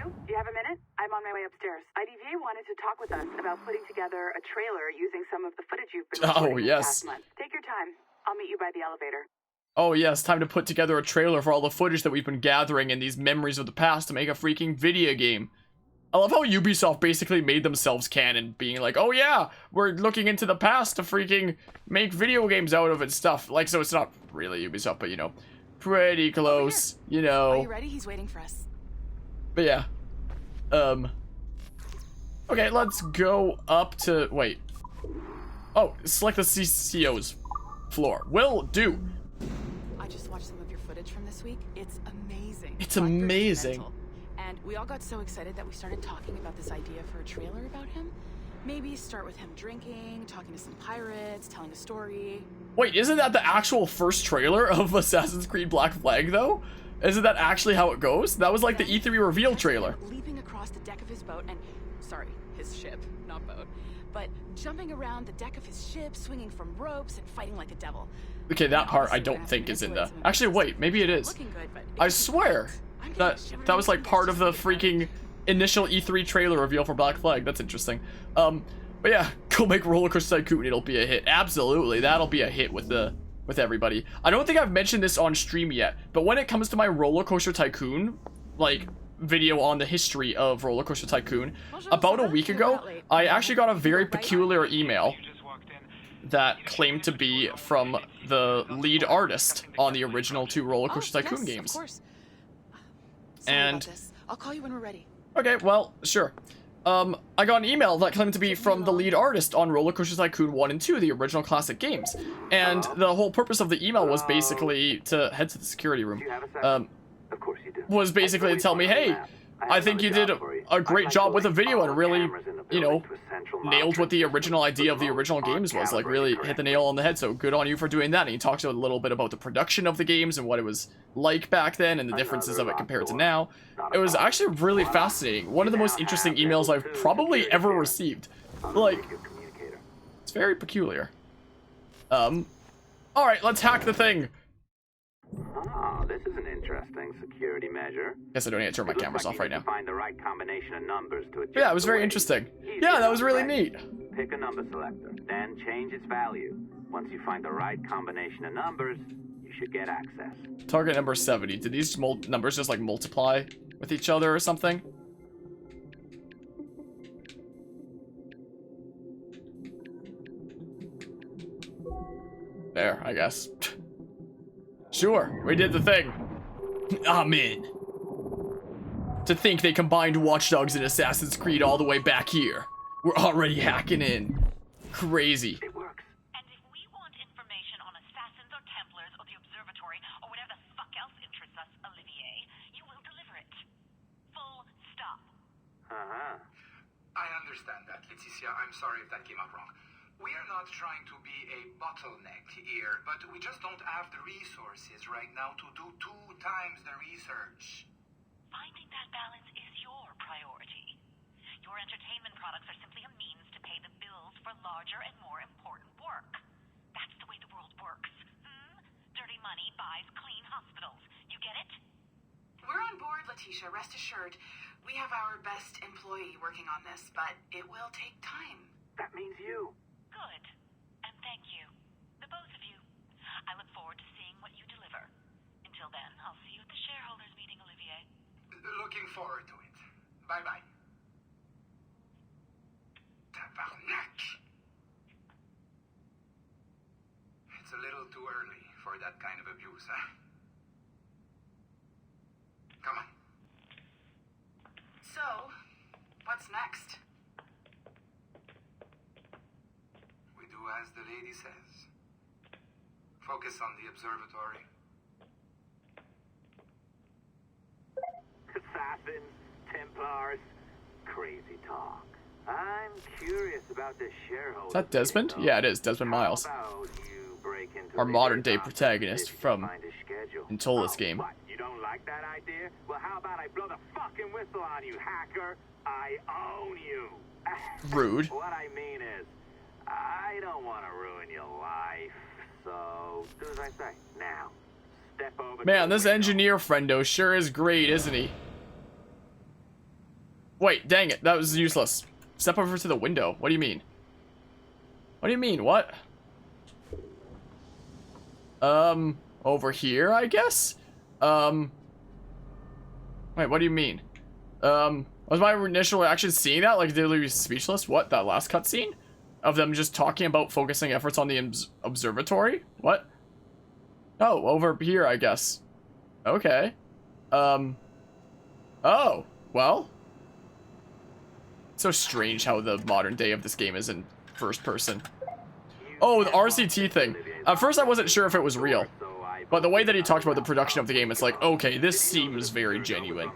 you? Do you have a minute? I'm on my way upstairs. IDVA wanted to talk with us about putting together a trailer using some of the footage you've been recording this past month. Take your time. I'll meet you by the elevator. Oh yes, time to put together a trailer for all the footage that we've been gathering and these memories of the past to make a freaking video game. I love how Ubisoft basically made themselves canon, being like, oh yeah, we're looking into the past to freaking make video games out of it and stuff. Like, so it's not really Ubisoft, but you know, pretty close, you know. Are you ready? He's waiting for us. But yeah. Okay, let's go up to, wait. Oh, select the CCO's floor. Will do. I just watched some of your footage from this week. It's amazing. It's amazing. And we all got so excited that we started talking about this idea for a trailer about him. Maybe start with him drinking, talking to some pirates, telling a story. Wait, isn't that the actual first trailer of Assassin's Creed Black Flag, though? Isn't that actually how it goes? That was like the E3 reveal trailer. Leaping across the deck of his boat and... Sorry, his ship, not boat. But jumping around the deck of his ship, swinging from ropes, and fighting like a devil. Okay, that part I don't think is in the... Actually, wait, maybe it is. I swear that was like part of the freaking initial E3 trailer reveal for Black Flag. That's interesting. But yeah, go make Roller Coaster Tycoon. It'll be a hit. Absolutely, that'll be a hit with everybody. I don't think I've mentioned this on stream yet, but when it comes to my Roller Coaster Tycoon, like, video on the history of Roller Coaster Tycoon, about a week ago, I actually got a very peculiar email that claimed to be from the lead artist on the original 2 Roller Coaster Tycoon games. And I'll call you when we're ready. Okay, well, sure. I got an email that claimed to be from the lead artist on Roller Coaster Tycoon 1 and 2, the original classic games. And the whole purpose of the email was basically to head to the security room. Was basically to tell me, hey, I think you did a great job with the video and really, you know, nailed what the original idea of the original games was. Like, really hit the nail on the head, so good on you for doing that. And he talks a little bit about the production of the games and what it was like back then and the differences of it compared to now. It was actually really fascinating. One of the most interesting emails I've probably ever received. Like, it's very peculiar. Alright, let's hack the thing. Oh, this is an interesting security measure. Guess I don't need to turn my cameras off right now. Find the right combination of numbers to adjust. Yeah, it was very interesting. Yeah, that was really neat. Pick a number selector, then change its value. Once you find the right combination of numbers, you should get access. Target number 70. Did these numbers just like multiply with each other or something? There, I guess. Sure, we did the thing. I'm in. To think they combined Watch Dogs and Assassin's Creed all the way back here. We're already hacking in. Crazy. It works. And if we want information on assassins or Templars or the observatory or whatever the fuck else interests us, Olivier, you will deliver it. Full stop. Uh-huh. I understand that, Leticia. I'm sorry if that came out wrong. We are not trying to be a bottleneck here, but we just don't have the resources right now to do 2 times the research. Finding that balance is your priority. Your entertainment products are simply a means to pay the bills for larger and more important work. That's the way the world works. Dirty money buys clean hospitals. You get it? We're on board, Leticia. Rest assured. We have our best employee working on this, but it will take time. That means you. Good. And thank you. The both of you. I look forward to seeing what you deliver. Until then, I'll see you at the shareholders meeting, Olivier. Looking forward to it. Bye-bye. Tabarnak! It's a little too early for that kind of abuse, huh? Come on. So, what's next? We do as the lady says. Focus on the observatory. Assassins, Templars, crazy talk. I'm curious about this shareholder. Is that Desmond? Yeah, it is. Desmond Miles. Our modern day protagonist from Intola's game. What, you don't like that idea? Well, how about I blow the fucking whistle on you, hacker? I own you. Rude. What I mean is, I don't want to ruin your life. So, do as I say. Now, step over. Man, this engineer friendo sure is great, isn't he? Wait, dang it. That was useless. Step over to the window. What do you mean? What do you mean? What? Over here, I guess? Wait, what do you mean? Was my initial reaction seeing that? Like, did they be speechless? What? That last cutscene? Of them just talking about focusing efforts on the observatory? What? Oh, over here, I guess. Okay. Oh, well. It's so strange how the modern day of this game is in first person. Oh, the RCT thing. At first, I wasn't sure if it was real. But the way that he talked about the production of the game, it's like, okay, this seems very genuine.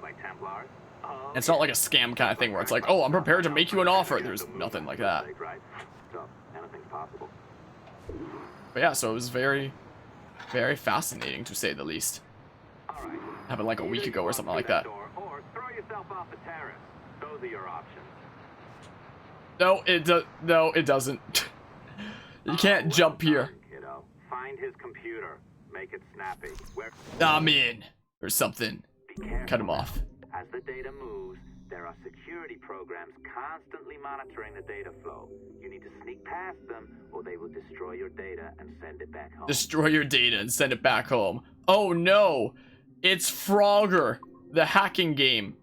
It's not like a scam kind of thing where it's like, oh, I'm prepared to make you an offer. There's nothing like that. But yeah, so it was very, very fascinating to say the least. Happened like a week ago or something like that. No, it doesn't. You can't jump here. Find his computer. Make it snappy. I'm in. Or something. Cut him off. As the data moves, there are security programs constantly monitoring the data flow. You need to sneak past them, or they will destroy your data and send it back home. Destroy your data and send it back home. Oh no! It's Frogger, the hacking game.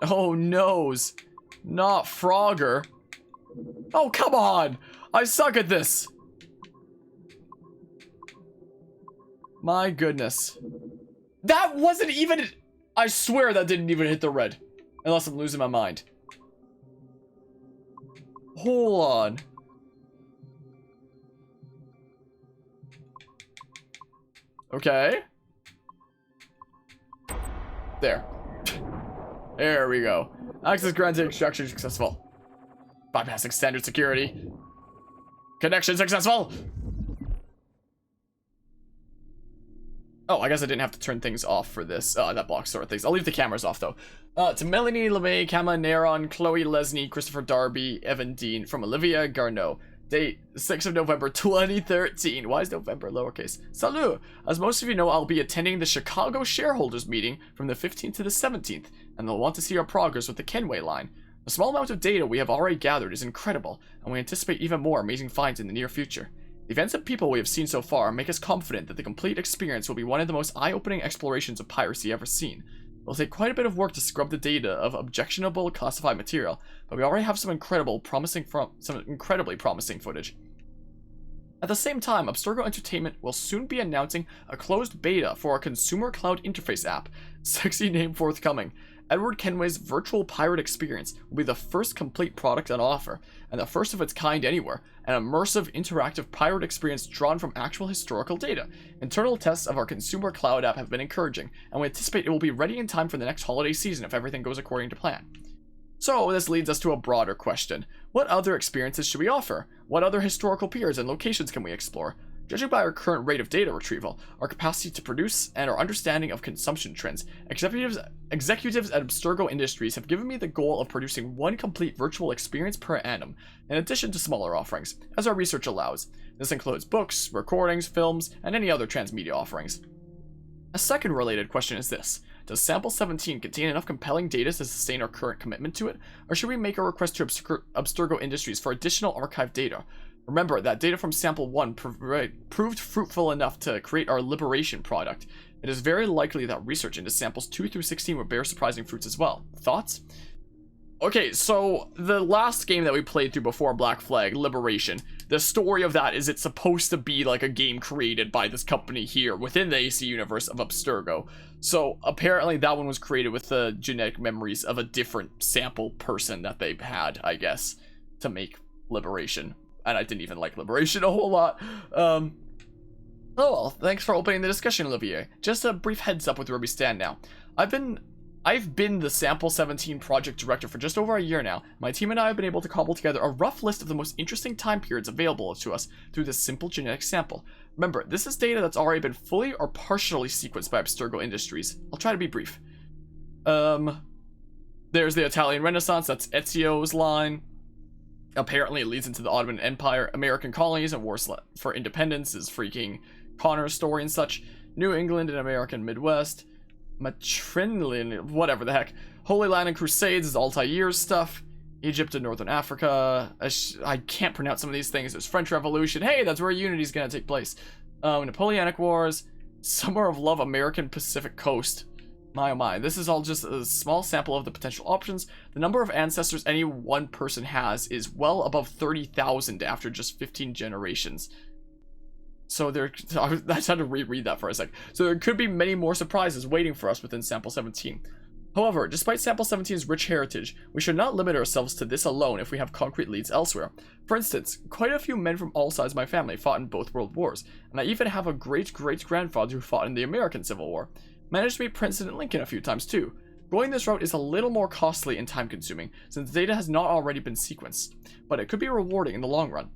Oh noes. Not Frogger. Oh, come on! I suck at this! My goodness. That wasn't even... I swear that didn't even hit the red. Unless I'm losing my mind. Hold on. Okay. There. There we go. Access granted, extraction successful. Bypassing standard security. Connection successful! Oh, I guess I didn't have to turn things off for this. That blocks sort of things. I'll leave the cameras off, though. To Melanie LeMay, Kama Neron, Chloe Lesney, Christopher Darby, Evan Dean, from Olivia Garneau. Date, 6th of November, 2013. Why is November lowercase? Salut! As most of you know, I'll be attending the Chicago shareholders meeting from the 15th to the 17th, and they'll want to see our progress with the Kenway line. The small amount of data we have already gathered is incredible, and we anticipate even more amazing finds in the near future. The events and people we have seen so far make us confident that the complete experience will be one of the most eye-opening explorations of piracy ever seen. It will take quite a bit of work to scrub the data of objectionable classified material, but we already have some incredibly promising footage. At the same time, Abstergo Entertainment will soon be announcing a closed beta for our consumer cloud interface app, sexy name forthcoming. Edward Kenway's virtual pirate experience will be the first complete product on offer, and the first of its kind anywhere, an immersive, interactive pirate experience drawn from actual historical data. Internal tests of our consumer cloud app have been encouraging, and we anticipate it will be ready in time for the next holiday season if everything goes according to plan. So, this leads us to a broader question. What other experiences should we offer? What other historical periods and locations can we explore? Judging by our current rate of data retrieval, our capacity to produce, and our understanding of consumption trends, executives at Abstergo Industries have given me the goal of producing one complete virtual experience per annum, in addition to smaller offerings, as our research allows. This includes books, recordings, films, and any other transmedia offerings. A second related question is this. Does Sample 17 contain enough compelling data to sustain our current commitment to it, or should we make a request to Abstergo Industries for additional archived data? Remember that data from Sample 1 proved fruitful enough to create our Liberation product. It is very likely that research into Samples 2 through 16 will bear surprising fruits as well. Thoughts? Okay, so the last game that we played through before Black Flag, Liberation, the story of that is it's supposed to be like a game created by this company here within the AC universe of Abstergo. So apparently that one was created with the genetic memories of a different sample person that they've had, I guess, to make Liberation. And I didn't even like Liberation a whole lot. Oh well, thanks for opening the discussion, Olivier. Just a brief heads up with where we stand now. I've been the Sample 17 project director for just over a year now. My team and I have been able to cobble together a rough list of the most interesting time periods available to us through this simple genetic sample. Remember, this is data that's already been fully or partially sequenced by Abstergo Industries. I'll try to be brief. There's the Italian Renaissance, that's Ezio's line. Apparently it leads into the Ottoman Empire, American colonies, and wars for independence is freaking Connor's story and such. New England and American Midwest. Matrilineal, whatever the heck. Holy Land and Crusades is Altair's stuff. Egypt and Northern Africa. I can't pronounce some of these things. There's French Revolution. Hey, that's where Unity's gonna take place. Napoleonic Wars. Summer of Love, American Pacific Coast. My oh my. This is all just a small sample of the potential options. The number of ancestors any one person has is well above 30,000 after just 15 generations. So there, I had to reread that for a sec. So there could be many more surprises waiting for us within Sample 17. However, despite Sample 17's rich heritage, we should not limit ourselves to this alone if we have concrete leads elsewhere. For instance, quite a few men from all sides of my family fought in both world wars, and I even have a great-great-grandfather who fought in the American Civil War. Managed to meet President Lincoln a few times too. Going this route is a little more costly and time-consuming, since data has not already been sequenced, but it could be rewarding in the long run.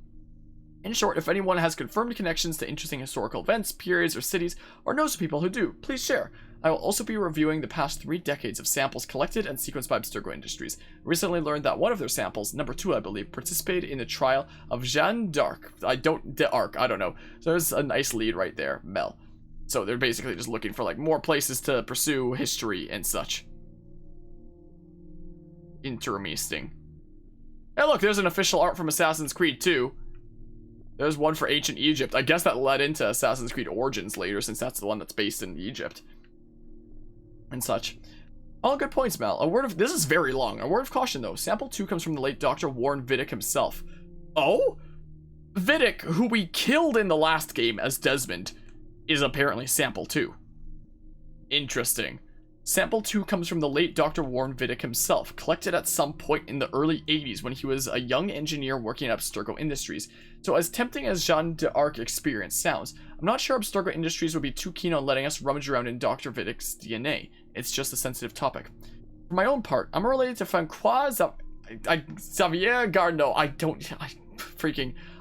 In short, if anyone has confirmed connections to interesting historical events, periods, or cities, or knows of people who do, please share. I will also be reviewing the past 3 decades of samples collected and sequenced by Abstergo Industries. I recently learned that one of their samples, number 2 I believe, participated in the trial of Jeanne d'Arc. I don't know. So there's a nice lead right there, Mel. So they're basically just looking for like more places to pursue history and such. Interesting. Hey look, there's an official art from Assassin's Creed 2. There's one for ancient Egypt. I guess that led into Assassin's Creed Origins later, since that's the one that's based in Egypt. And such. All good points, Mel. This is very long. A word of caution, though. Sample 2 comes from the late Dr. Warren Vidic himself. Oh? Vidic, who we killed in the last game as Desmond, is apparently Sample 2. Interesting. Sample 2 comes from the late Dr. Warren Vidic himself, collected at some point in the early 80s when he was a young engineer working at Abstergo Industries. So as tempting as Jeanne d'Arc experience sounds, I'm not sure Abstergo Industries would be too keen on letting us rummage around in Dr. Vidic's DNA. It's just a sensitive topic. For my own part, I'm related to Francois Xavier Gardneau.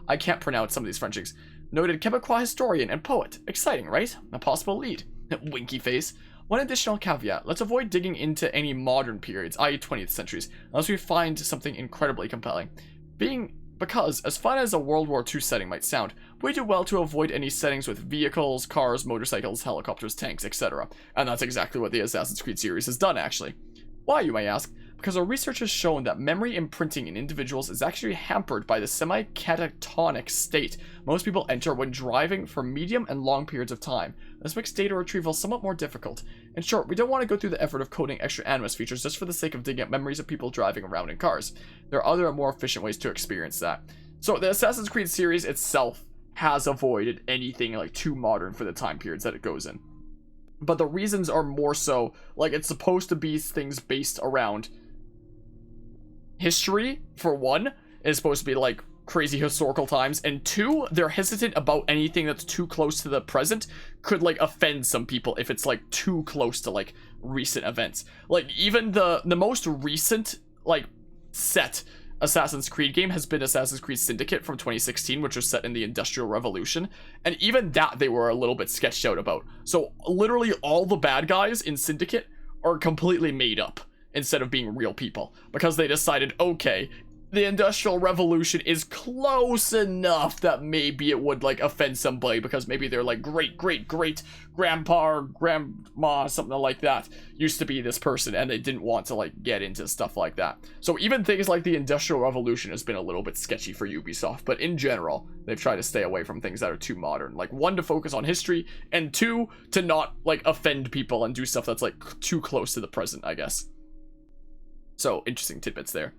I can't pronounce some of these Frenchings. Noted Quebecois historian and poet. Exciting, right? A possible lead. Winky face. One additional caveat, let's avoid digging into any modern periods, i.e. 20th centuries, unless we find something incredibly compelling. Because, as fun as a World War II setting might sound, we do well to avoid any settings with vehicles, cars, motorcycles, helicopters, tanks, etc. And that's exactly what the Assassin's Creed series has done, actually. Why, you may ask? Because our research has shown that memory imprinting in individuals is actually hampered by the semi-catatonic state most people enter when driving for medium and long periods of time. This makes data retrieval somewhat more difficult. In short, we don't want to go through the effort of coding extra animus features just for the sake of digging up memories of people driving around in cars. There are other and more efficient ways to experience that. So the Assassin's Creed series itself has avoided anything like too modern for the time periods that it goes in. But the reasons are more so, like, it's supposed to be things based around history, for one. It's supposed to be like crazy historical times, and 2, they're hesitant about anything that's too close to the present could like offend some people if it's like too close to like recent events. Like even the most recent like set Assassin's Creed game has been Assassin's Creed Syndicate from 2016, which was set in the Industrial Revolution, and even that they were a little bit sketched out about. So literally all the bad guys in Syndicate are completely made up instead of being real people, because they decided, okay, the Industrial Revolution is close enough that maybe it would like offend somebody, because maybe they're like great grandpa or grandma, something like that, used to be this person, and they didn't want to like get into stuff like that. So even things like the Industrial Revolution has been a little bit sketchy for Ubisoft, but in general, they've tried to stay away from things that are too modern. Like 1, to focus on history, and 2, to not like offend people and do stuff that's like too close to the present, I guess. So, interesting tidbits there.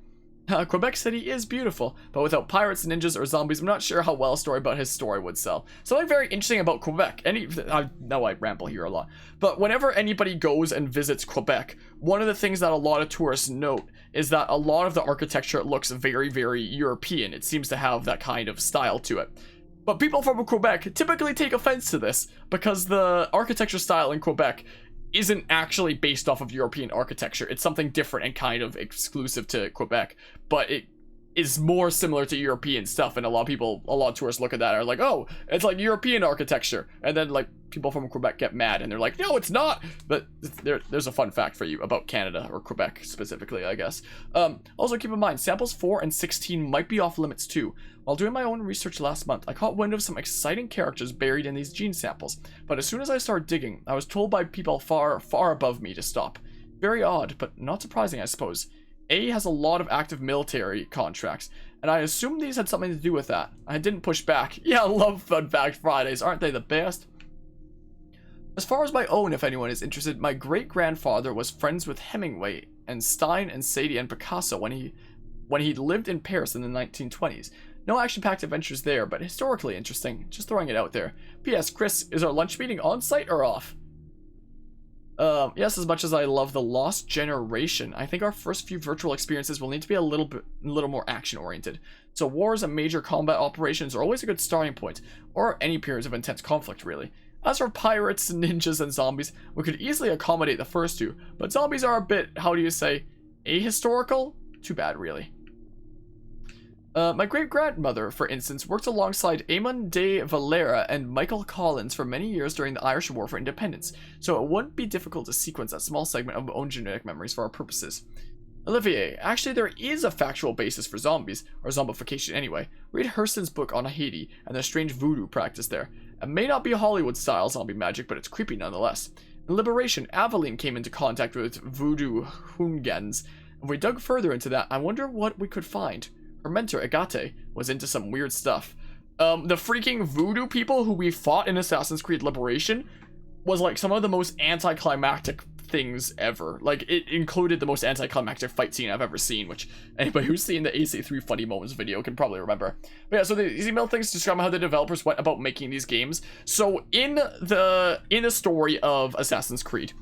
Quebec City is beautiful, but without pirates, ninjas, or zombies, I'm not sure how well a story about his story would sell. Something very interesting about Quebec, I know I ramble here a lot, but whenever anybody goes and visits Quebec, one of the things that a lot of tourists note is that a lot of the architecture looks very, very European. It seems to have that kind of style to it. But people from Quebec typically take offense to this, because the architecture style in Quebec isn't actually based off of European architecture. It's something different and kind of exclusive to Quebec, but it is more similar to European stuff, and a lot of tourists look at that and are like, oh, it's like European architecture, and then like people from Quebec get mad and they're like, no, it's not. But there's a fun fact for you about Canada, or Quebec specifically, I guess. Also keep in mind, samples 4 and 16 might be off limits too. While doing my own research last month, I caught wind of some exciting characters buried in these gene samples. But as soon as I started digging, I was told by people far, far above me to stop. Very odd, but not surprising, I suppose. A has a lot of active military contracts, and I assumed these had something to do with that. I didn't push back. Yeah, I love Fun Fact Fridays, aren't they the best? As far as my own, if anyone is interested, my great-grandfather was friends with Hemingway and Stein and Sadie and Picasso when he lived in Paris in the 1920s. No action-packed adventures there, but historically interesting. Just throwing it out there. P.S. Chris, is our lunch meeting on-site or off? Yes, as much as I love The Lost Generation, I think our first few virtual experiences will need to be a little more action-oriented. So wars and major combat operations are always a good starting point, or any periods of intense conflict, really. As for pirates, ninjas, and zombies, we could easily accommodate the first two, but zombies are a bit, how do you say, ahistorical? Too bad, really. My great-grandmother, for instance, worked alongside Eamon de Valera and Michael Collins for many years during the Irish War for Independence, so it wouldn't be difficult to sequence that small segment of my own genetic memories for our purposes. Olivier, actually there is a factual basis for zombies, or zombification anyway. Read Hurston's book on Haiti and the strange voodoo practice there. It may not be Hollywood-style zombie magic, but it's creepy nonetheless. In Liberation, Aveline came into contact with voodoo Hungans. If we dug further into that, I wonder what we could find. Her mentor, Agate, was into some weird stuff. The freaking voodoo people who we fought in Assassin's Creed Liberation was like some of the most anticlimactic things ever. Like, it included the most anticlimactic fight scene I've ever seen, which anybody who's seen the AC3 Funny Moments video can probably remember. But yeah, so these email things describe how the developers went about making these games. So in the story of Assassin's Creed,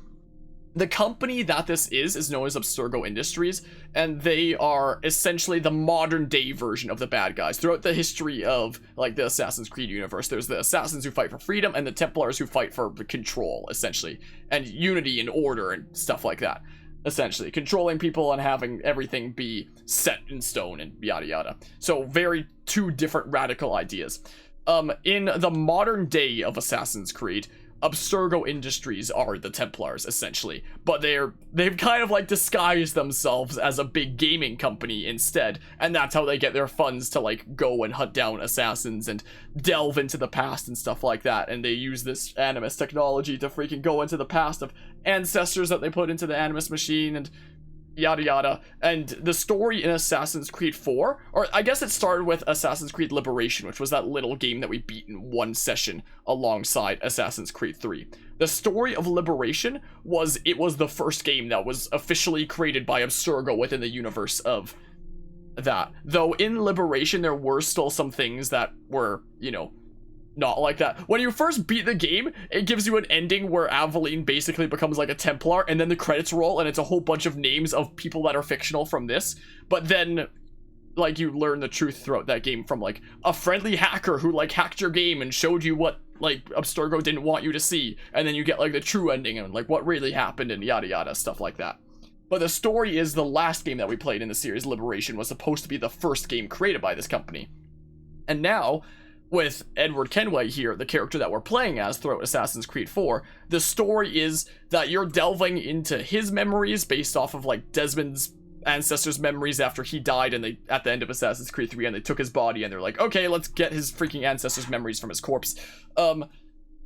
the company that this is known as Abstergo Industries, and they are essentially the modern day version of the bad guys. Throughout the history of, like, the Assassin's Creed universe, there's the assassins who fight for freedom, and the Templars who fight for control, essentially. And unity and order and stuff like that, essentially. Controlling people and having everything be set in stone and yada yada. So, very two different radical ideas. In the modern day of Assassin's Creed, Abstergo Industries are the Templars, essentially, but they've kind of like disguised themselves as a big gaming company instead, and that's how they get their funds to like go and hunt down assassins and delve into the past and stuff like that. And they use this Animus technology to freaking go into the past of ancestors that they put into the Animus machine and yada yada. And the story in Assassin's Creed 4, or I guess it started with Assassin's Creed Liberation, which was that little game that we beat in one session alongside Assassin's Creed 3. The story of Liberation was the first game that was officially created by Abstergo within the universe of that. Though in Liberation there were still some things that were, you know, not like that. When you first beat the game, it gives you an ending where Aveline basically becomes like a Templar, and then the credits roll, and it's a whole bunch of names of people that are fictional from this. But then, like, you learn the truth throughout that game from, like, a friendly hacker who, like, hacked your game and showed you what, like, Abstergo didn't want you to see. And then you get, like, the true ending and, like, what really happened and yada yada, stuff like that. But the story is the last game that we played in the series, Liberation, was supposed to be the first game created by this company. And now, with Edward Kenway here, the character that we're playing as throughout Assassin's Creed 4, the story is that you're delving into his memories based off of, like, Desmond's ancestors' memories after he died, and they, at the end of Assassin's Creed 3, and they took his body, and they're like, okay, let's get his freaking ancestors' memories from his corpse.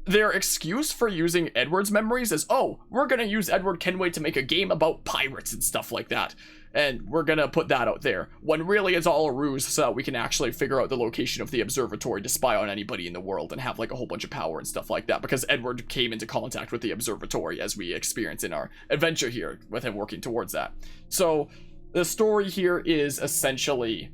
Their excuse for using Edward's memories is, oh, we're gonna use Edward Kenway to make a game about pirates and stuff like that. And we're gonna put that out there, when really it's all a ruse so that we can actually figure out the location of the observatory to spy on anybody in the world and have like a whole bunch of power and stuff like that, because Edward came into contact with the observatory as we experience in our adventure here, with him working towards that. So the story here is essentially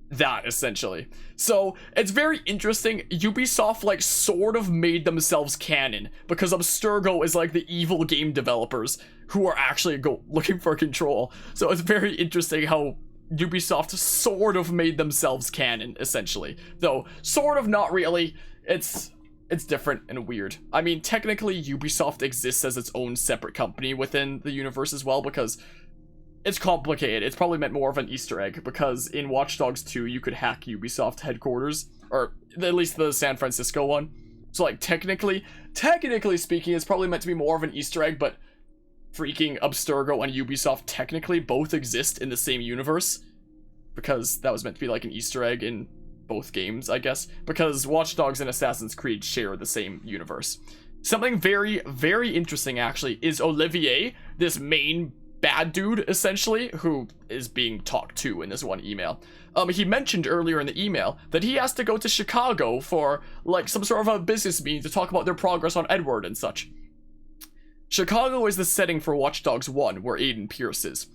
that, essentially. So it's very interesting. Ubisoft like sort of made themselves canon, because Abstergo is like the evil game developers who are actually looking for control. So it's very interesting how Ubisoft sort of made themselves canon, essentially. Though sort of not really. It's different and weird. I mean, technically Ubisoft exists as its own separate company within the universe as well, because it's complicated. It's probably meant more of an Easter egg, because in Watch Dogs 2, you could hack Ubisoft headquarters, or at least the San Francisco one. So, like, technically speaking, it's probably meant to be more of an Easter egg, but freaking Abstergo and Ubisoft technically both exist in the same universe, because that was meant to be like an Easter egg in both games, I guess, because Watch Dogs and Assassin's Creed share the same universe. Something very, very interesting, actually, is Olivier, this main bad dude, essentially, who is being talked to in this one email. He mentioned earlier in the email that he has to go to Chicago for, like, some sort of a business meeting to talk about their progress on Edward and such. Chicago is the setting for Watch Dogs 1, where Aiden Pierce is.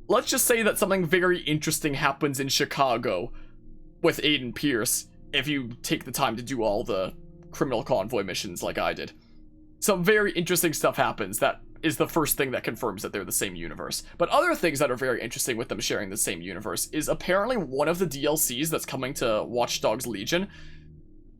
Let's just say that something very interesting happens in Chicago with Aiden Pierce, if you take the time to do all the criminal convoy missions like I did. Some very interesting stuff happens that is the first thing that confirms that they're the same universe. But other things that are very interesting with them sharing the same universe is apparently one of the DLCs that's coming to Watch Dogs Legion.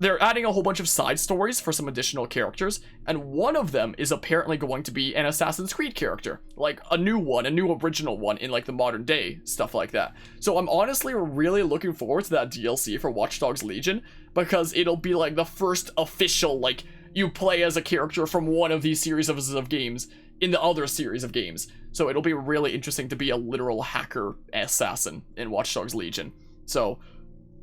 They're adding a whole bunch of side stories for some additional characters, and one of them is apparently going to be an Assassin's Creed character. Like, a new one, a new original one in, like, the modern day, stuff like that. So I'm honestly really looking forward to that DLC for Watch Dogs Legion, because it'll be, like, the first official, like, you play as a character from one of these series of games in the other series of games. So it'll be really interesting to be a literal hacker assassin in Watch Dogs Legion. So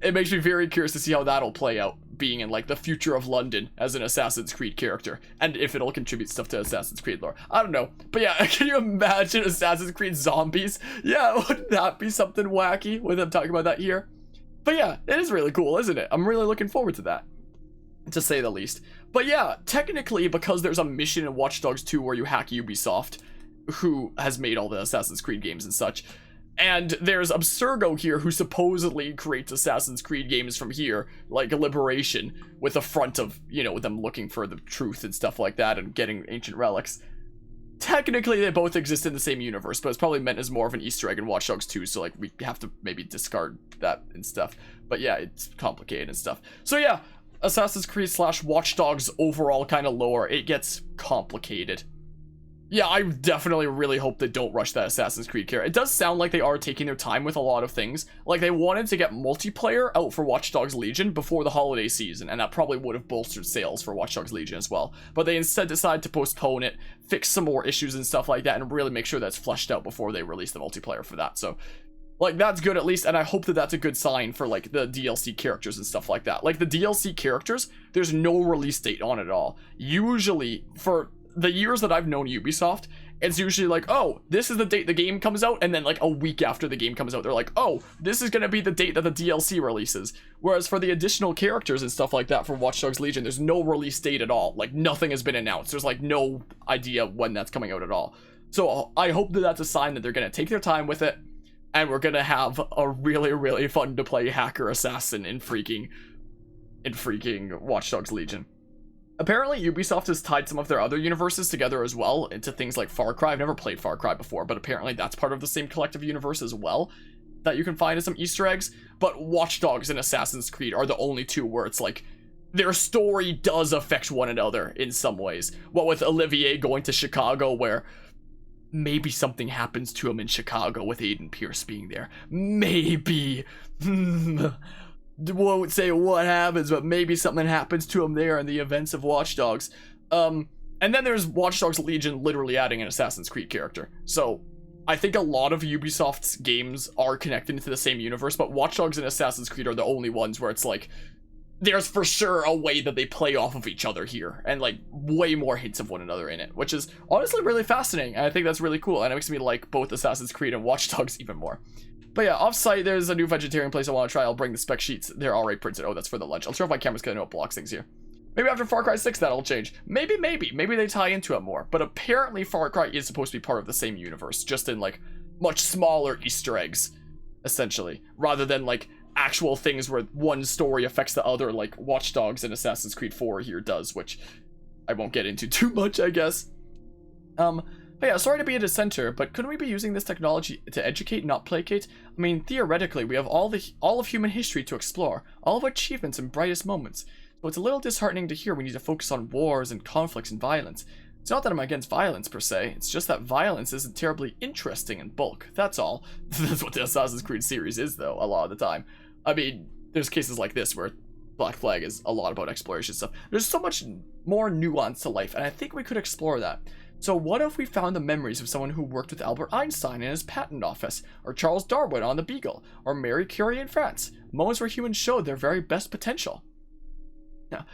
it makes me very curious to see how that'll play out, being in, like, the future of London as an Assassin's Creed character, and if it'll contribute stuff to Assassin's Creed lore. I don't know, but yeah, can you imagine Assassin's Creed zombies? Yeah, wouldn't that be something wacky with them talking about that here? But yeah, it is really cool, isn't it? I'm really looking forward to that, to say the least. But yeah, technically, because there's a mission in Watch Dogs 2 where you hack Ubisoft, who has made all the Assassin's Creed games and such, and there's Abstergo here, who supposedly creates Assassin's Creed games from here, like Liberation, with a front of, you know, them looking for the truth and stuff like that, and getting ancient relics. Technically, they both exist in the same universe, but it's probably meant as more of an Easter egg in Watch Dogs 2, so, like, we have to maybe discard that and stuff. But yeah, it's complicated and stuff. So yeah, Assassin's Creed / Watch Dogs overall kind of lore, it gets complicated. Yeah, I definitely really hope they don't rush that Assassin's Creed character. It does sound like they are taking their time with a lot of things. Like, they wanted to get multiplayer out for Watch Dogs Legion before the holiday season, and that probably would have bolstered sales for Watch Dogs Legion as well. But they instead decided to postpone it, fix some more issues and stuff like that, and really make sure that's fleshed out before they release the multiplayer for that. So, like, that's good at least, and I hope that that's a good sign for, like, the DLC characters and stuff like that. Like, the DLC characters, there's no release date on it at all. Usually, for the years that I've known Ubisoft, it's usually like, oh, this is the date the game comes out, and then, like, a week after the game comes out, they're like, oh, this is gonna be the date that the DLC releases. Whereas for the additional characters and stuff like that for Watch Dogs Legion, there's no release date at all. Like, nothing has been announced. There's, like, no idea when that's coming out at all. So I hope that that's a sign that they're gonna take their time with it, and we're gonna have a really, really fun to play hacker assassin in freaking Watch Dogs Legion. Apparently, Ubisoft has tied some of their other universes together as well into things like Far Cry. I've never played Far Cry before, but apparently that's part of the same collective universe as well that you can find in some Easter eggs. But Watch Dogs and Assassin's Creed are the only two where it's like their story does affect one another in some ways. What with Olivier going to Chicago, where maybe something happens to him in Chicago with Aiden Pierce being there. Maybe. Won't say what happens, but maybe something happens to him there in the events of Watch Dogs. And then there's Watch Dogs Legion literally adding an Assassin's Creed character. So I think a lot of Ubisoft's games are connected into the same universe, but Watch Dogs and Assassin's Creed are the only ones where it's like, there's for sure a way that they play off of each other here, and like way more hints of one another in it, which is honestly really fascinating, and I think that's really cool, and it makes me like both Assassin's Creed and Watch Dogs even more. But yeah, off-site, there's a new vegetarian place I want to try. I'll bring the spec sheets. They're already printed. Oh, that's for the lunch. I'll turn off my camera because I know it blocks things here. Maybe after Far Cry 6 that'll change. Maybe they tie into it more. But apparently Far Cry is supposed to be part of the same universe, just in like much smaller Easter eggs, essentially, rather than like actual things where one story affects the other, like Watch Dogs and Assassin's Creed 4 here does, which I won't get into too much, I guess. But yeah, sorry to be a dissenter, but couldn't we be using this technology to educate, not placate? I mean, theoretically, we have all of human history to explore, all of our achievements and brightest moments. So it's a little disheartening to hear we need to focus on wars and conflicts and violence. It's not that I'm against violence per se, it's just that violence isn't terribly interesting in bulk, that's all. That's what the Assassin's Creed series is though, a lot of the time. I mean, there's cases like this where Black Flag is a lot about exploration stuff. There's so much more nuance to life, and I think we could explore that. So what if we found the memories of someone who worked with Albert Einstein in his patent office, or Charles Darwin on the Beagle, or Marie Curie in France? Moments where humans showed their very best potential. Now,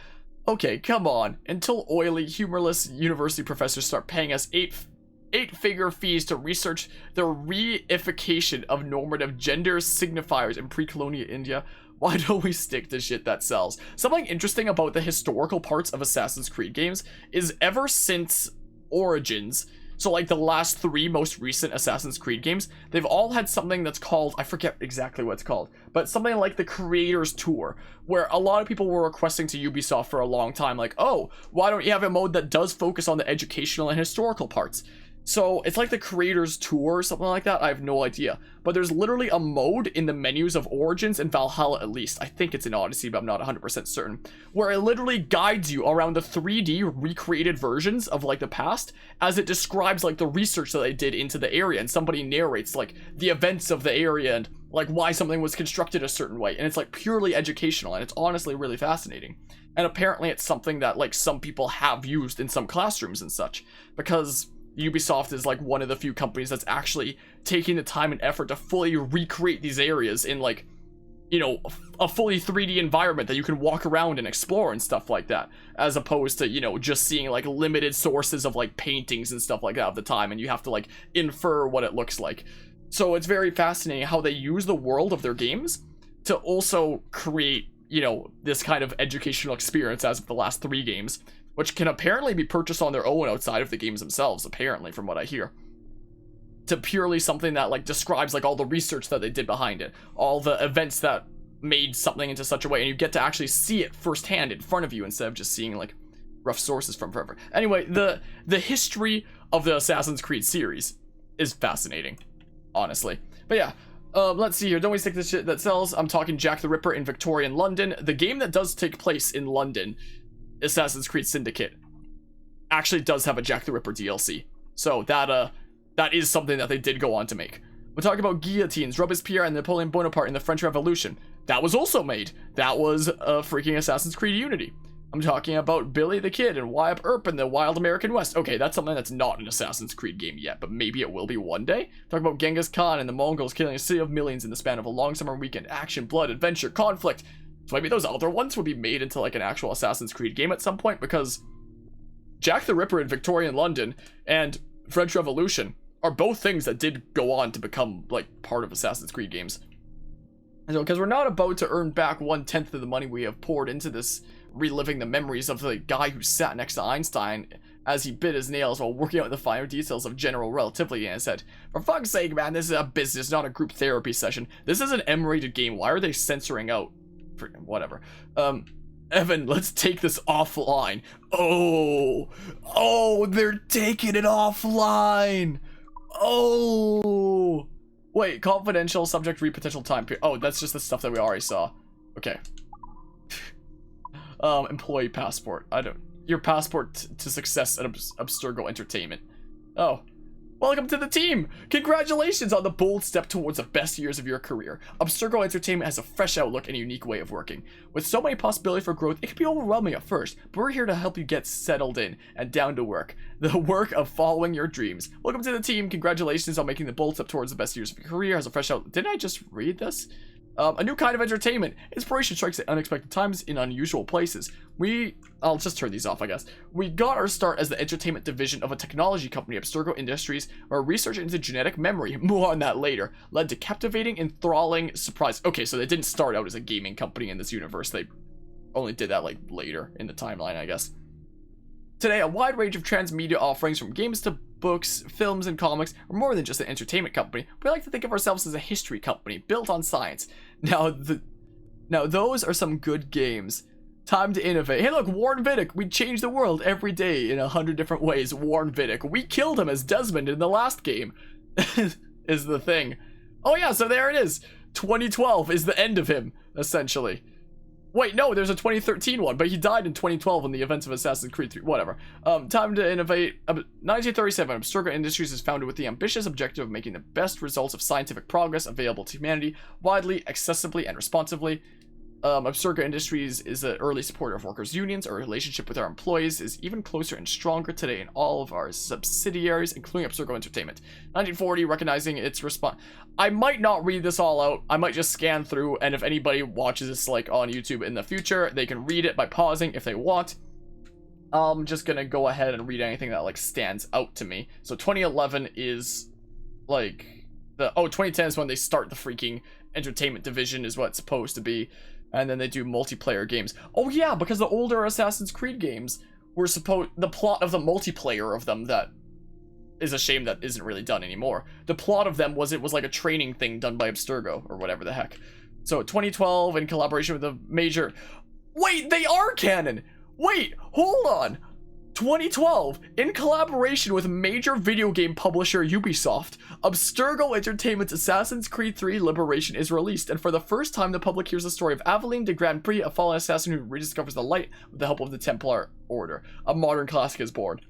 okay, come on. Until oily, humorless university professors start paying us eight-figure fees to research the reification of normative gender signifiers in pre-colonial India, why don't we stick to shit that sells? Something interesting about the historical parts of Assassin's Creed games is ever since Origins, so like the last 3 most recent Assassin's Creed games, they've all had something that's called, I forget exactly what it's called, but something like the Creators Tour, where a lot of people were requesting to Ubisoft for a long time, like, oh, why don't you have a mode that does focus on the educational and historical parts? So it's like the Creators Tour or something like that. I have no idea. But there's literally a mode in the menus of Origins and Valhalla, at least. I think it's in Odyssey, but I'm not 100% certain. Where it literally guides you around the 3D recreated versions of like the past, as it describes like the research that they did into the area, and somebody narrates like the events of the area and like why something was constructed a certain way. And it's like purely educational, and it's honestly really fascinating. And apparently it's something that like some people have used in some classrooms and such, because Ubisoft is like one of the few companies that's actually taking the time and effort to fully recreate these areas in like, you know, a fully 3D environment that you can walk around and explore and stuff like that, as opposed to, you know, just seeing like limited sources of like paintings and stuff like that of the time, and you have to like infer what it looks like. So it's very fascinating how they use the world of their games to also create, you know, this kind of educational experience as of the last 3 games, which can apparently be purchased on their own outside of the games themselves, apparently, from what I hear. To purely something that, like, describes, like, all the research that they did behind it. All the events that made something into such a way, and you get to actually see it firsthand in front of you instead of just seeing, like, rough sources from forever. Anyway, the history of the Assassin's Creed series is fascinating, honestly. But yeah, let's see here. Don't we stick to shit that sells? I'm talking Jack the Ripper in Victorian London. The game that does take place in London, Assassin's Creed Syndicate, actually does have a Jack the Ripper DLC. So that is something that they did go on to make. We're talking about guillotines, Robespierre, and Napoleon Bonaparte in the French Revolution. That was also made. That was a freaking Assassin's Creed Unity. I'm talking about Billy the Kid and Wyatt Earp in the Wild American West. Okay, that's something that's not an Assassin's Creed game yet, but maybe it will be one day. Talking about Genghis Khan and the Mongols killing a city of millions in the span of a long summer weekend. Action, blood, adventure, conflict. So maybe those other ones would be made into like an actual Assassin's Creed game at some point, because Jack the Ripper in Victorian London and French Revolution are both things that did go on to become like part of Assassin's Creed games. And so, because we're not about to earn back 1/10 of the money we have poured into this, reliving the memories of the guy who sat next to Einstein as he bit his nails while working out the finer details of general relativity, and said, "For fuck's sake, man, this is a business, not a group therapy session. This is an M-rated game. Why are they censoring out whatever. Evan, let's take this offline." Oh, they're taking it offline. Oh, wait, confidential, subject, read potential time period. Oh, that's just the stuff that we already saw. Okay. Employee passport. Your passport to success at Abstergo Entertainment. Oh. Welcome to the team! Congratulations on the bold step towards the best years of your career. Abstergo Entertainment has a fresh outlook and a unique way of working. With so many possibilities for growth, it can be overwhelming at first, but we're here to help you get settled in and down to work. The work of following your dreams. Welcome to the team. Congratulations on making the bold step towards the best years of your career. Has a fresh outlook. Didn't I just read this? A new kind of entertainment. Inspiration strikes at unexpected times in unusual places. I'll just turn these off, I guess. We got our start as the entertainment division of a technology company, Abstergo Industries, where research into genetic memory, more on that later, led to captivating, enthralling surprise. Okay, so they didn't start out as a gaming company in this universe. They only did that, like, later in the timeline, I guess. Today, a wide range of transmedia offerings from games to books, films, and comics are more than just an entertainment company. We like to think of ourselves as a history company built on science. Now those are some good games. Time to innovate. Hey look, Warren Vidic. We change the world every day in 100 different ways. Warren Vidic. We killed him as Desmond in the last game. Is the thing. Oh yeah, so there it is. 2012 is the end of him, essentially. Wait, no, there's a 2013 one, but he died in 2012 in the events of Assassin's Creed 3, whatever. Time to innovate. 1937, Abstergo Industries is founded with the ambitious objective of making the best results of scientific progress available to humanity, widely, accessibly, and responsibly. Abstergo Industries is an early supporter of workers' unions. Our relationship with our employees is even closer and stronger today in all of our subsidiaries, including Abstergo Entertainment. 1940, recognizing its response. I might not read this all out. I might just scan through, and if anybody watches this like on YouTube in the future, they can read it by pausing if they want. I'm just gonna go ahead and read anything that like stands out to me. So 2011 is like 2010 is when they start the freaking entertainment division, is what it's supposed to be. And then they do multiplayer games. Oh yeah, because the older Assassin's Creed games were the plot of the multiplayer of them, that is a shame that isn't really done anymore. The plot of them was it was like a training thing done by Abstergo, or whatever the heck. So 2012, in collaboration with a major... Wait, they are canon! Wait, hold on! 2012, in collaboration with major video game publisher Ubisoft, Abstergo Entertainment's Assassin's Creed 3 Liberation is released, and for the first time the public hears the story of Aveline de Grand Prix, a fallen assassin who rediscovers the light with the help of the Templar Order. A modern classic is born.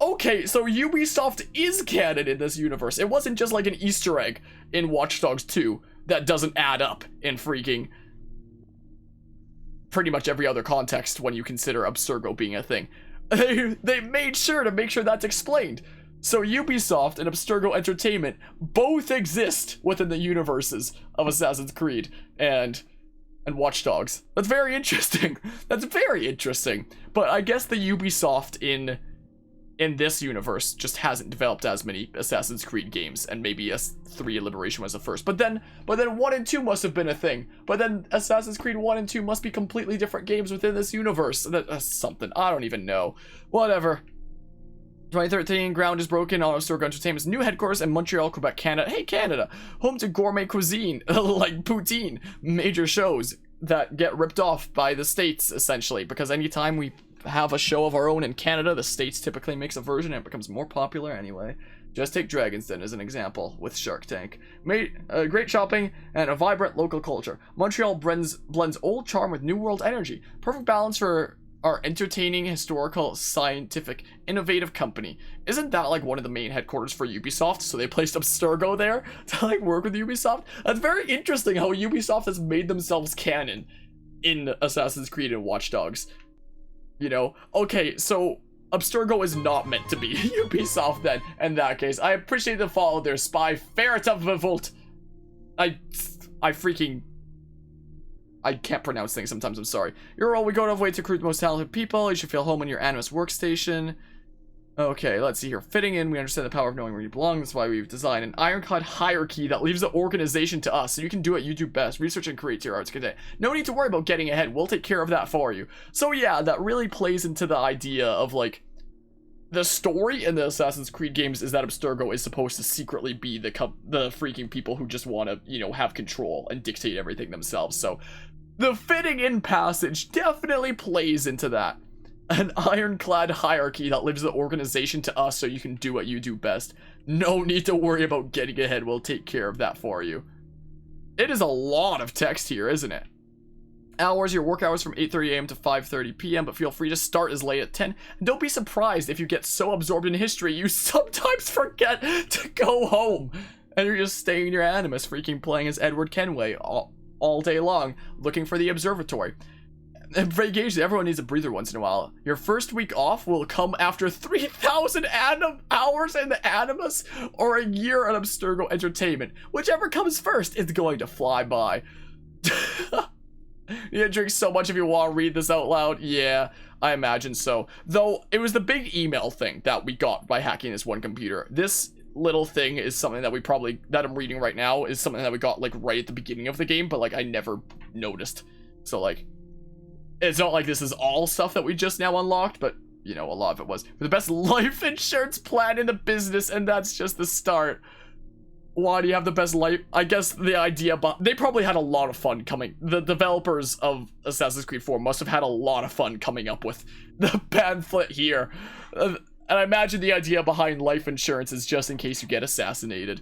Okay, so Ubisoft is canon in this universe. It wasn't just like an Easter egg in Watch Dogs 2 that doesn't add up in freaking pretty much every other context when you consider Abstergo being a thing. They made sure to make sure that's explained. So Ubisoft and Abstergo Entertainment both exist within the universes of Assassin's Creed and Watch Dogs. That's very interesting. That's very interesting. But I guess the Ubisoft in this universe just hasn't developed as many Assassin's Creed games, and maybe S3 Liberation was the first. But then 1 and 2 must have been a thing. But then Assassin's Creed 1 and 2 must be completely different games within this universe. That's something. I don't even know. Whatever. 2013, ground is broken on Abstergo Entertainment's new headquarters in Montreal, Quebec, Canada. Hey, Canada! Home to gourmet cuisine, like poutine. Major shows that get ripped off by the States, essentially. Because anytime we have a show of our own in Canada, the States typically makes a version and it becomes more popular anyway. Just take Dragon's Den as an example with Shark Tank. Great shopping and a vibrant local culture. Montreal blends old charm with new world energy. Perfect balance for our entertaining, historical, scientific, innovative company. Isn't that like one of the main headquarters for Ubisoft? So they placed Abstergo there to like work with Ubisoft? That's very interesting how Ubisoft has made themselves canon in Assassin's Creed and Watch Dogs. You know? Okay, so Abstergo is not meant to be Ubisoft then, in that case. I appreciate the follow there, Spy. Ferret of Revolt. I can't pronounce things sometimes, I'm sorry. You're all we go out of way to recruit the most talented people. You should feel home in your Animus workstation. Okay, let's see here. Fitting in, we understand the power of knowing where you belong. That's why we've designed an ironclad hierarchy that leaves the organization to us. So you can do what you do best. Research and create your arts today. No need to worry about getting ahead. We'll take care of that for you. So yeah, that really plays into the idea of like, the story in the Assassin's Creed games is that Abstergo is supposed to secretly be the freaking people who just want to, you know, have control and dictate everything themselves. So the fitting in passage definitely plays into that. An ironclad hierarchy that leaves the organization to us so you can do what you do best. No need to worry about getting ahead. We'll take care of that for you. It is a lot of text here, isn't it? Hours, your work hours from 8:30 a.m. to 5:30 p.m., but feel free to start as late at 10. And don't be surprised if you get so absorbed in history you sometimes forget to go home. And you're just staying in your Animus, freaking playing as Edward Kenway all day long, looking for the observatory. And vacation, everyone needs a breather once in a while. Your first week off will come after 3,000 hours in the Animus or a year at Abstergo Entertainment. Whichever comes first is going to fly by. You drink so much if you want to read this out loud. Yeah, I imagine so. Though, it was the big email thing that we got by hacking this one computer. This little thing is something that that I'm reading right now is something that we got like right at the beginning of the game, but like I never noticed. So like, it's not like this is all stuff that we just now unlocked, but you know, a lot of it was. For the best life insurance plan in the business, and that's just the start. Why do you have the best life? I guess the idea, but they probably had a lot of fun coming. The developers of Assassin's Creed 4 must have had a lot of fun coming up with the pamphlet here. And I imagine the idea behind life insurance is just in case you get assassinated.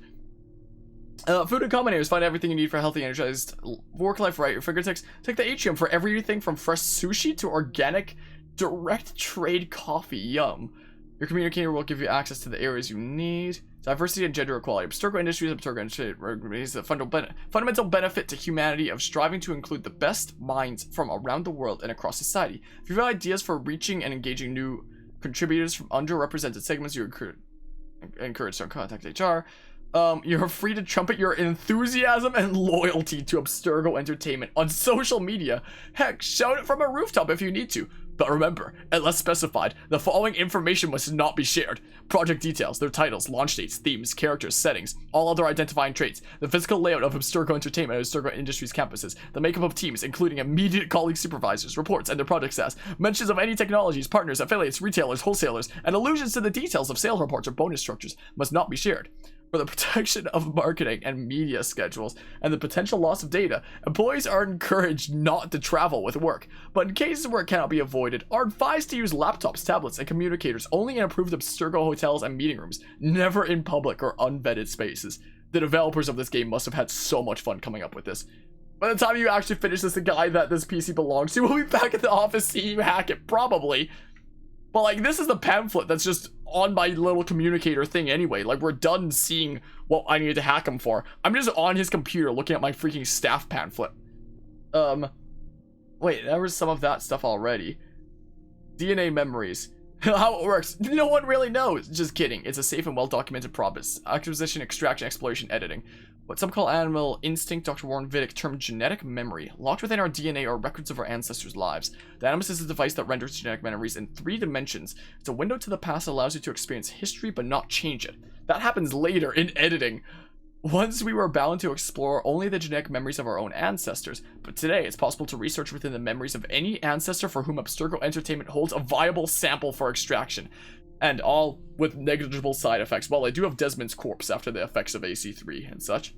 Food and combinators, find everything you need for a healthy, energized work life, right? Your fingertips. Take the atrium for everything from fresh sushi to organic direct trade coffee. Yum. Your communicator will give you access to the areas you need. Diversity and gender equality. Abstergo Industries is a fundamental benefit to humanity of striving to include the best minds from around the world and across society. If you have ideas for reaching and engaging new contributors from underrepresented segments, you're encouraged to contact HR. You're free to trumpet your enthusiasm and loyalty to Abstergo Entertainment on social media. Heck, shout it from a rooftop if you need to. But remember, unless specified, the following information must not be shared. Project details, their titles, launch dates, themes, characters, settings, all other identifying traits, the physical layout of Abstergo Entertainment and Abstergo Industries campuses, the makeup of teams, including immediate colleague supervisors, reports, and their project status, mentions of any technologies, partners, affiliates, retailers, wholesalers, and allusions to the details of sales reports or bonus structures must not be shared. For the protection of marketing and media schedules and the potential loss of data, employees are encouraged not to travel with work, but in cases where it cannot be avoided, are advised to use laptops, tablets, and communicators only in approved Abstergo hotels and meeting rooms, never in public or unvetted spaces. The developers of this game must have had so much fun coming up with this. By the time you actually finish this, the guy that this PC belongs to will be back at the office seeing you hack it, probably. But, like, this is the pamphlet that's just on my little communicator thing anyway. Like, we're done seeing what I need to hack him for. I'm just on his computer looking at my freaking staff pamphlet. Wait, there was some of that stuff already. DNA memories. How it works, no one really knows. Just kidding. It's a safe and well-documented process. Acquisition, extraction, exploration, editing. What some call animal instinct, Dr. Warren Vidic termed genetic memory. Locked within our DNA are records of our ancestors' lives. The Animus is a device that renders genetic memories in 3 dimensions. It's a window to the past that allows you to experience history but not change it. That happens later in editing. Once we were bound to explore only the genetic memories of our own ancestors, but today it's possible to research within the memories of any ancestor for whom Abstergo Entertainment holds a viable sample for extraction. And all with negligible side effects. Well, I do have Desmond's corpse after the effects of AC3 and such.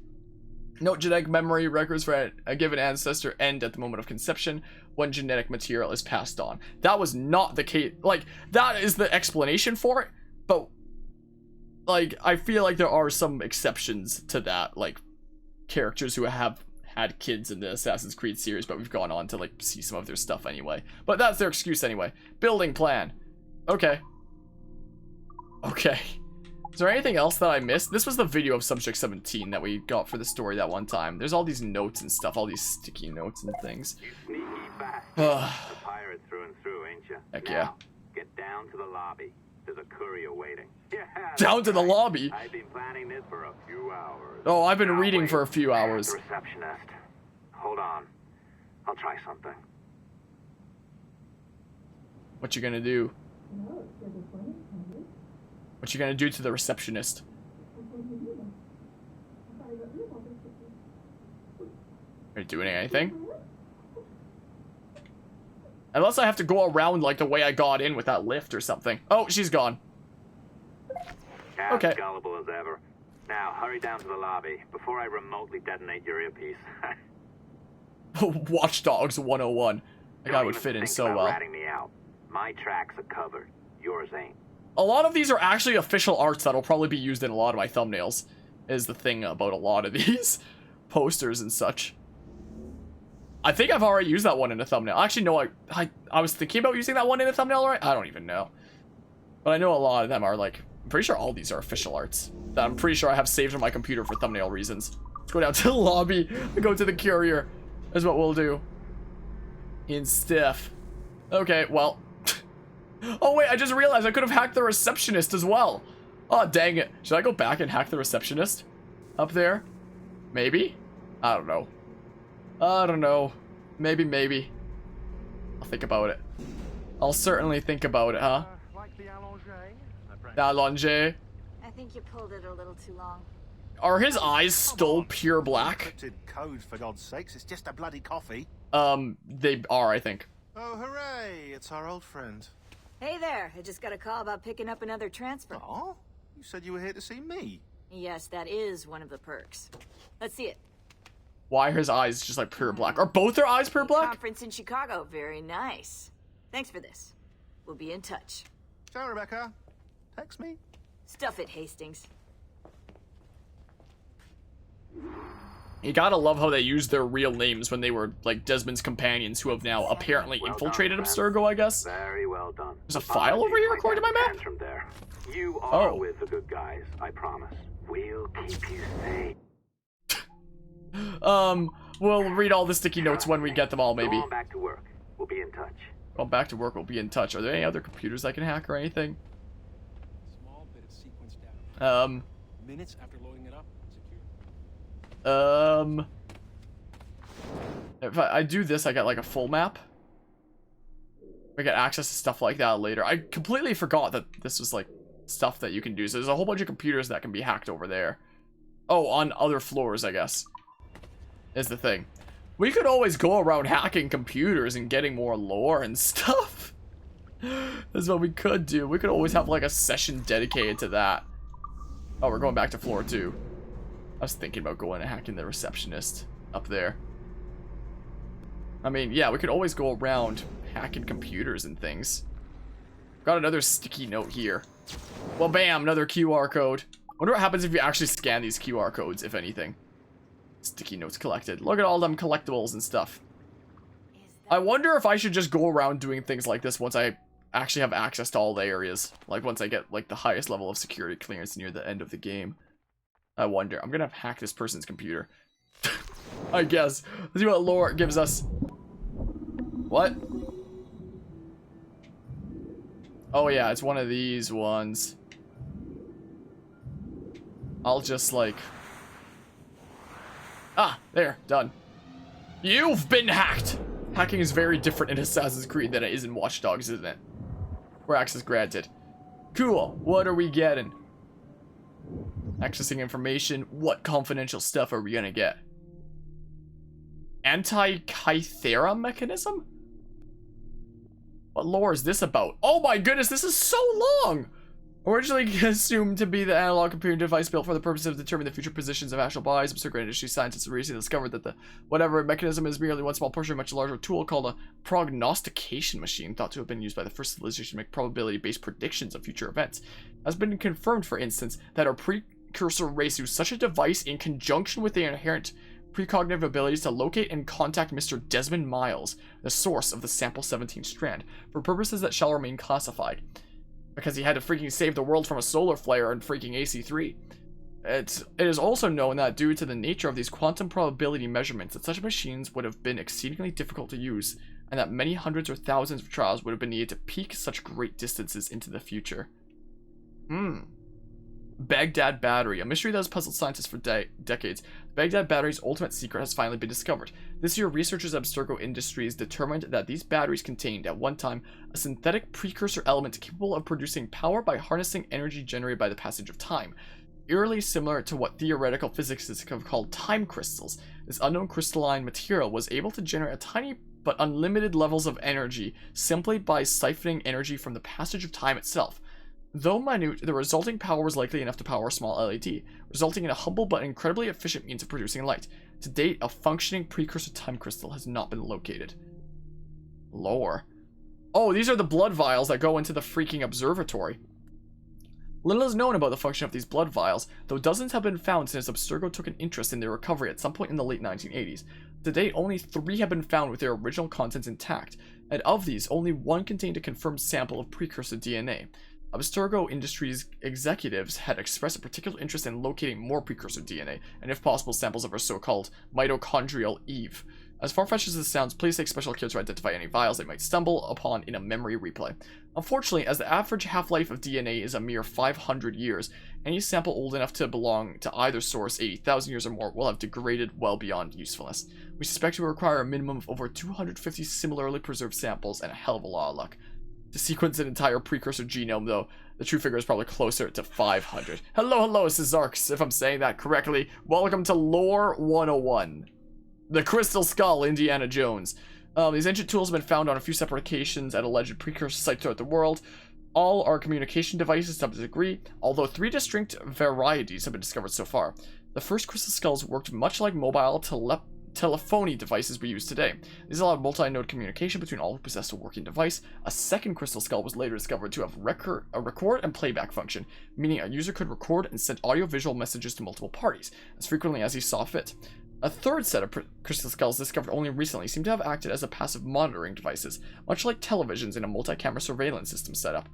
Note, genetic memory records for a given ancestor end at the moment of conception when genetic material is passed on. That was not the case. Like, that is the explanation for it, but, like, I feel like there are some exceptions to that, like, characters who have had kids in the Assassin's Creed series, but we've gone on to, like, see some of their stuff anyway. But that's their excuse anyway. Building plan. Okay. Okay. Is there anything else that I missed? This was the video of Subject 17 that we got for the story that one time. There's all these notes and stuff, all these sticky notes and things. You sneaky bastard. A pirate through and through, ain't you? Heck now, yeah. Get down to the lobby. There's a courier waiting. Yeah, down to the lobby? I've been planning this for a few hours. Oh, I've been reading for a few hours. The receptionist. Hold on. I'll try something. What you gonna do? What you gonna do to the receptionist? Are you doing anything? Unless I have to go around like the way I got in with that lift or something. Oh, she's gone. Okay. As gullible as ever. Now, hurry down to the lobby before I remotely detonate your earpiece. Watch Dogs 101. That guy would fit in so well. Ratting me out. My tracks are covered. Yours ain't. A lot of these are actually official arts that'll probably be used in a lot of my thumbnails, is the thing about a lot of these posters and such. I think I've already used that one in a thumbnail. Actually, no, I was thinking about using that one in a thumbnail, right? I don't even know. But I know a lot of them are, like, I'm pretty sure all these are official arts that I'm pretty sure I have saved on my computer for thumbnail reasons. Let's go down to the lobby and go to the courier, is what we'll do. In stiff. Okay, well. Oh wait, I just realized I could have hacked the receptionist as well. Oh, dang it. Should I go back and hack the receptionist? Up there? Maybe? I don't know. I don't know. Maybe. I'll think about it. I'll certainly think about it, huh? Like the Allongé? I think you pulled it a little too long. Are his eyes still pure black? Code, for God's sakes, it's just a bloody coffee. They are, I think. Oh, hooray! It's our old friend. Hey there, I just got a call about picking up another transfer. Oh? You said you were here to see me. Yes, that is one of the perks. Let's see it. Why are his eyes just like pure black? Are both their eyes pure black? Conference in Chicago, very nice. Thanks for this. We'll be in touch. Ciao, Rebecca. Text me. Stuff it, Hastings. You gotta love how they used their real names when they were, like, Desmond's companions who have now apparently infiltrated Abstergo, I guess. Very well done. There's a file over here according to my map? From there. You are with the good guys, I promise. We'll keep you safe. We'll read all the sticky notes when we get them all, maybe. Go on back to work. We'll be in touch. Well, back to work, we'll be in touch. Are there any other computers I can hack or anything? Small bit of sequence data. Minutes after loading it up, secure. If I do this, I get like a full map. I get access to stuff like that later. I completely forgot that this was like stuff that you can do. So there's a whole bunch of computers that can be hacked over there. Oh, on other floors, I guess. Is the thing. We could always go around hacking computers and getting more lore and stuff. That's what we could do. We could always have like a session dedicated to that. Oh, we're going back to floor 2. I was thinking about going and hacking the receptionist up there. I mean, yeah, we could always go around hacking computers and things. Got another sticky note here. Well, bam, another QR code. Wonder what happens if you actually scan these QR codes, if anything. Sticky notes collected. Look at all them collectibles and stuff. I wonder if I should just go around doing things like this once I actually have access to all the areas. Like, once I get, like, the highest level of security clearance near the end of the game. I wonder. I'm gonna hack this person's computer. I guess. Let's see what lore it gives us. What? Oh, yeah, it's one of these ones. I'll just, like... Ah, there, done. You've been hacked! Hacking is very different in Assassin's Creed than it is in Watch Dogs, isn't it? Where access granted. Cool, what are we getting? Accessing information, what confidential stuff are we gonna get? Anti-Kythera mechanism? What lore is this about? Oh my goodness, this is so long! Originally assumed to be the analog computing device built for the purpose of determining the future positions of astral bodies, Abstergo industry scientists recently discovered that the whatever mechanism is merely one small portion of a much larger tool called a prognostication machine, thought to have been used by the first civilization to make probability-based predictions of future events. It has been confirmed, for instance, that our precursor race used such a device in conjunction with the inherent precognitive abilities to locate and contact Mr. Desmond Miles, the source of the Sample 17 strand, for purposes that shall remain classified. Because he had to freaking save the world from a solar flare and freaking AC3. It is also known that due to the nature of these quantum probability measurements, that such machines would have been exceedingly difficult to use, and that many hundreds or thousands of trials would have been needed to peak such great distances into the future. Baghdad Battery, a mystery that has puzzled scientists for decades. Baghdad Battery's ultimate secret has finally been discovered. This year, researchers at Abstergo Industries determined that these batteries contained, at one time, a synthetic precursor element capable of producing power by harnessing energy generated by the passage of time. Eerily similar to what theoretical physicists have called time crystals, this unknown crystalline material was able to generate a tiny but unlimited levels of energy simply by siphoning energy from the passage of time itself. Though minute, the resulting power was likely enough to power a small LED, resulting in a humble but incredibly efficient means of producing light. To date, a functioning precursor time crystal has not been located. Lore. Oh, these are the blood vials that go into the freaking observatory. Little is known about the function of these blood vials, though dozens have been found since Abstergo took an interest in their recovery at some point in the late 1980s. To date, only 3 have been found with their original contents intact, and of these, only 1 contained a confirmed sample of precursor DNA. Abstergo Industries executives had expressed a particular interest in locating more precursor DNA, and if possible, samples of our so-called mitochondrial Eve. As far-fetched as this sounds, please take special care to identify any vials they might stumble upon in a memory replay. Unfortunately, as the average half-life of DNA is a mere 500 years, any sample old enough to belong to either source 80,000 years or more will have degraded well beyond usefulness. We suspect we require a minimum of over 250 similarly preserved samples and a hell of a lot of luck. To sequence an entire precursor genome, though, the true figure is probably closer to 500. Hello, Cesarx, if I'm saying that correctly. Welcome to Lore 101. The Crystal Skull, Indiana Jones. These ancient tools have been found on a few separate occasions at alleged precursor sites throughout the world. All are communication devices to some degree, although 3 distinct varieties have been discovered so far. The first crystal skulls worked much like mobile telephony devices we use today. These allowed multi-node communication between all who possessed a working device. A second crystal skull was later discovered to have a record and playback function, meaning a user could record and send audio-visual messages to multiple parties, as frequently as he saw fit. A third set of crystal skulls discovered only recently seem to have acted as a passive monitoring devices, much like televisions in a multi-camera surveillance system setup.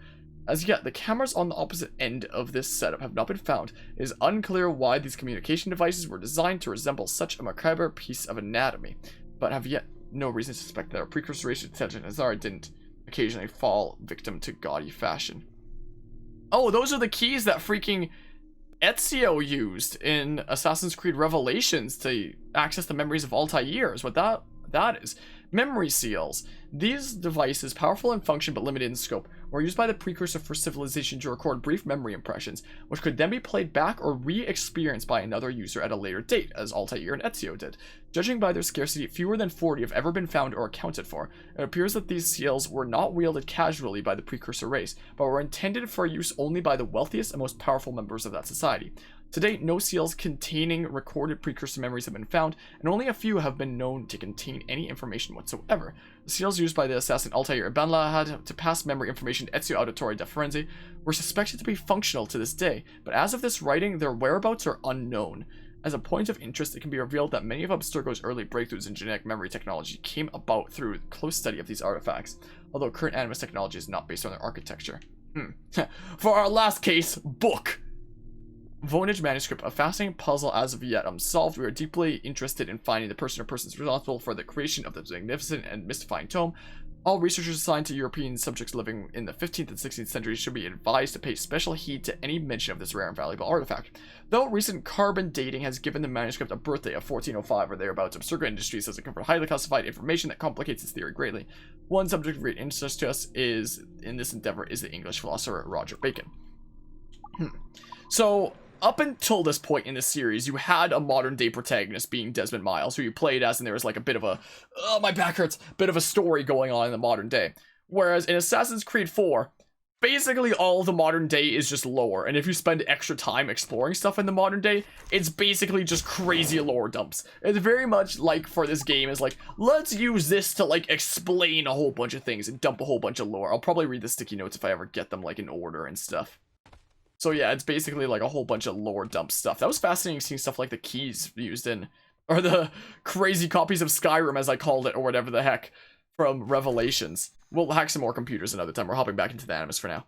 As yet, the cameras on the opposite end of this setup have not been found. It is unclear why these communication devices were designed to resemble such a macabre piece of anatomy, but have yet no reason to suspect that our precursor race detention Azar didn't occasionally fall victim to gaudy fashion. Oh, those are the keys that freaking Ezio used in Assassin's Creed Revelations to access the memories of Altair is what that is. Memory seals. These devices, powerful in function but limited in scope, were used by the precursor for civilization to record brief memory impressions, which could then be played back or re-experienced by another user at a later date, as Altair and Ezio did. Judging by their scarcity, fewer than 40 have ever been found or accounted for. It appears that these seals were not wielded casually by the precursor race, but were intended for use only by the wealthiest and most powerful members of that society. To date, no seals containing recorded precursor memories have been found, and only a few have been known to contain any information whatsoever. The seals used by the assassin Altair Ibanla had to pass memory information to Ezio Auditore da Firenze were suspected to be functional to this day, but as of this writing, their whereabouts are unknown. As a point of interest, it can be revealed that many of Abstergo's early breakthroughs in genetic memory technology came about through close study of these artifacts, although current Animus technology is not based on their architecture. For our last case, book! Voyage Manuscript, a fascinating puzzle as of yet unsolved. We are deeply interested in finding the person or persons responsible for the creation of this magnificent and mystifying tome. All researchers assigned to European subjects living in the 15th and 16th centuries should be advised to pay special heed to any mention of this rare and valuable artifact. Though recent carbon dating has given the manuscript a birthday of 1405 or thereabouts, Abstergo Industries has uncovered highly classified information that complicates its theory greatly. One subject of great interest to us in this endeavor is the English philosopher Roger Bacon. So, up until this point in the series, you had a modern day protagonist being Desmond Miles, who you played as, and there was like a bit of a, oh my back hurts, bit of a story going on in the modern day. Whereas in Assassin's Creed 4, basically all of the modern day is just lore, and if you spend extra time exploring stuff in the modern day, it's basically just crazy lore dumps. It's very much like for this game is like, let's use this to like explain a whole bunch of things and dump a whole bunch of lore. I'll probably read the sticky notes if I ever get them like in order and stuff. So yeah, it's basically like a whole bunch of lore dump stuff. That was fascinating seeing stuff like the keys used in, or the crazy copies of Skyrim as I called it, or whatever the heck, from Revelations. We'll hack some more computers another time. We're hopping back into the Animus for now.